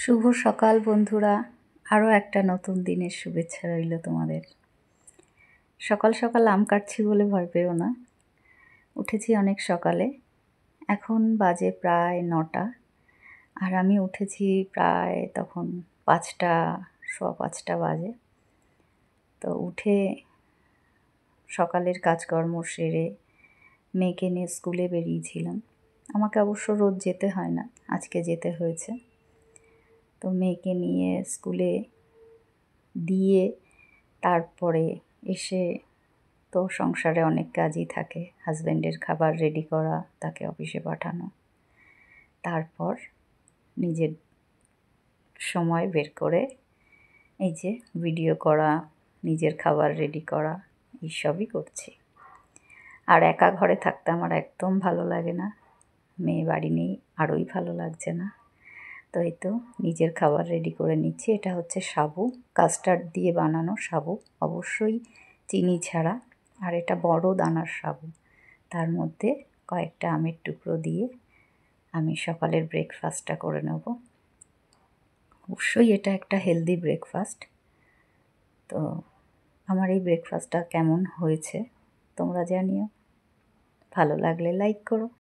শুভ সকাল বন্ধুরা, আরও একটা নতুন দিনের শুভেচ্ছা রইল তোমাদের। সকাল সকাল আম কাটছি বলে ভয় পেও না। উঠেছি অনেক সকালে, এখন বাজে প্রায় 9টা, আর আমি উঠেছি প্রায় তখন 5টা, সোয়া 5টা বাজে। তো উঠে সকালের কাজকর্ম সেরে মেয়েকে নিয়ে স্কুলে বেরিয়েছিলাম। আমাকে অবশ্য রোজ যেতে হয় না, আজকে যেতে হয়েছে। তো মেয়েকে নিয়ে স্কুলে দিয়ে তারপরে এসে তো সংসারে অনেক কাজই থাকে, হাজব্যান্ডের খাবার রেডি করা, তাকে অফিসে পাঠানো, তারপর নিজের সময় বের করে এই যে ভিডিও করা, নিজের খাবার রেডি করা, এইসবই করছি। আর একা ঘরে থাকতে আমার একদম ভালো লাগে না, মেয়ে বাড়ি নেই আরোই ভালো লাগছে না। তো এই তো নিজের খাবার রেডি করে নিচ্ছি। এটা হচ্ছে সাবু, কাস্টার্ড দিয়ে বানানো সাবু, অবশ্যই চিনি ছাড়া। আর এটা বড় দানার সাবু, তার মধ্যে কয়েকটা আমের টুকরো দিয়ে আমি সকালের ব্রেকফাস্টটা করে নেব। অবশ্যই এটা একটা হেলদি ব্রেকফাস্ট। তো আমার এই ব্রেকফাস্টটা কেমন হয়েছে তোমরা জানিও, ভালো লাগলে লাইক করো।